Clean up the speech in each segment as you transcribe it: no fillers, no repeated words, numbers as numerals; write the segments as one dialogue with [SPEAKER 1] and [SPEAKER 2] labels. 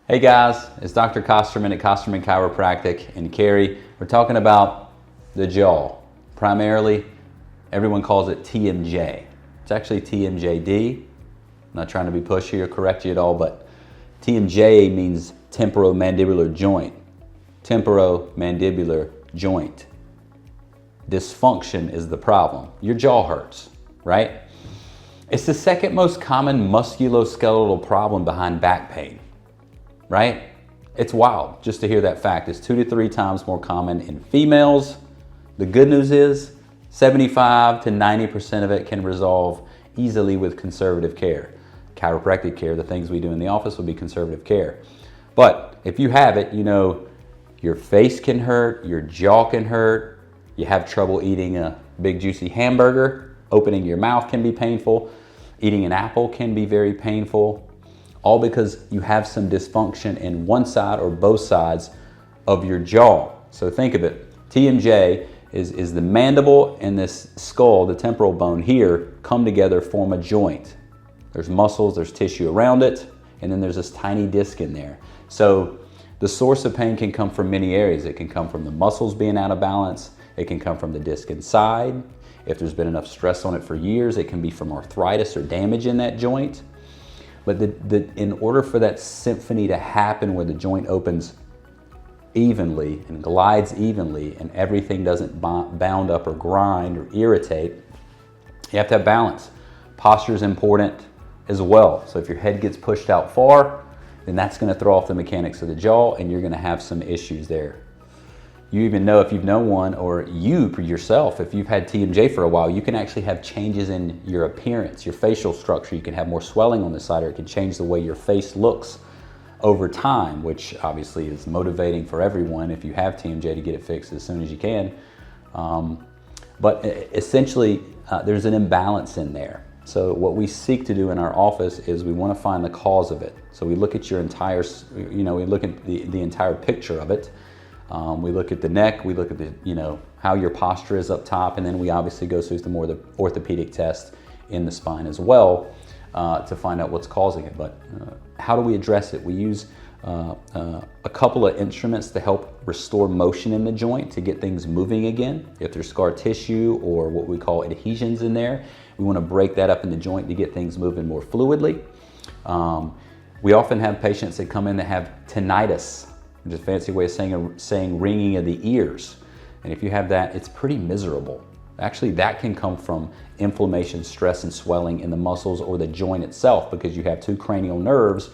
[SPEAKER 1] Hey guys, it's Dr. Kosterman at Kosterman Chiropractic in Cary. We're talking about the jaw. Primarily, everyone calls it TMJ. It's actually TMJD. I'm not trying to be pushy or correct you at all, but TMJ means temporomandibular joint. Temporomandibular joint. Dysfunction is the problem. Your jaw hurts, right? It's the second most common musculoskeletal problem behind back pain. Right? It's wild just to hear that fact. It's 2 to 3 times more common in females. The good news is 75 to 90% of it can resolve easily with conservative care. Chiropractic care, the things we do in the office, would be conservative care. But if you have it, you know your face can hurt, your jaw can hurt, you have trouble eating a big juicy hamburger, opening your mouth can be painful, eating an apple can be very painful. All because you have some dysfunction in one side or both sides of your jaw. So think of it. TMJ is the mandible and this skull, the temporal bone here, come together, form a joint. There's muscles, there's tissue around it, and then there's this tiny disc in there. So the source of pain can come from many areas. It can come from the muscles being out of balance. It can come from the disc inside. If there's been enough stress on it for years, it can be from arthritis or damage in that joint. But in order for that symphony to happen where the joint opens evenly and glides evenly and everything doesn't bound up or grind or irritate, you have to have balance. Posture is important as well. So if your head gets pushed out far, then that's going to throw off the mechanics of the jaw and you're going to have some issues there. You even know, if you've known one, or you yourself, if you've had TMJ for a while, you can actually have changes in your appearance, your facial structure. You can have more swelling on the side, or it can change the way your face looks over time, which obviously is motivating for everyone if you have TMJ to get it fixed as soon as you can. But essentially, there's an imbalance in there. So what we seek to do in our office is we want to find the cause of it. So we look at your entire, we look at the entire picture of it. We look at the neck, we look at the, how your posture is up top, and then we obviously go through some more the orthopedic test in the spine as well to find out what's causing it. But how do we address it? We use a couple of instruments to help restore motion in the joint to get things moving again. If there's scar tissue or what we call adhesions in there, we want to break that up in the joint to get things moving more fluidly. We often have patients that come in that have tinnitus, which is a fancy way of saying ringing of the ears. And if you have that, it's pretty miserable. Actually, that can come from inflammation, stress, and swelling in the muscles or the joint itself, because you have 2 cranial nerves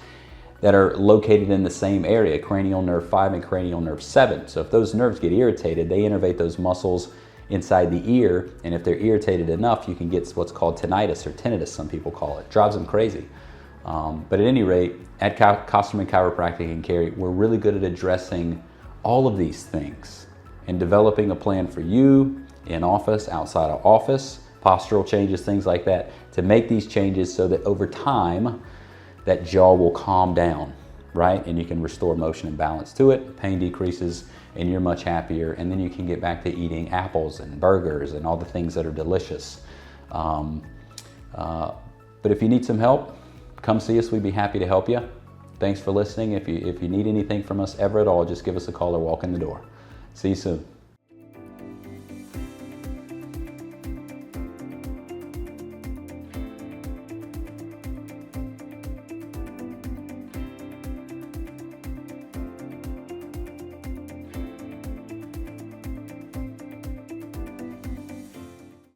[SPEAKER 1] that are located in the same area, cranial nerve 5 and cranial nerve 7. So if those nerves get irritated, they innervate those muscles inside the ear, and if they're irritated enough, you can get what's called tinnitus, or tinnitus some people call it. Drives them crazy. But at any rate, at Kosterman Chiropractic in Cary, we're really good at addressing all of these things and developing a plan for you in office, outside of office, postural changes, things like that, to make these changes so that over time, that jaw will calm down, right? And you can restore motion and balance to it, pain decreases, and you're much happier, and then you can get back to eating apples and burgers and all the things that are delicious. But if you need some help, come see us. We'd be happy to help you. Thanks for listening. If you need anything from us ever at all, just give us a call or walk in the door. See you soon.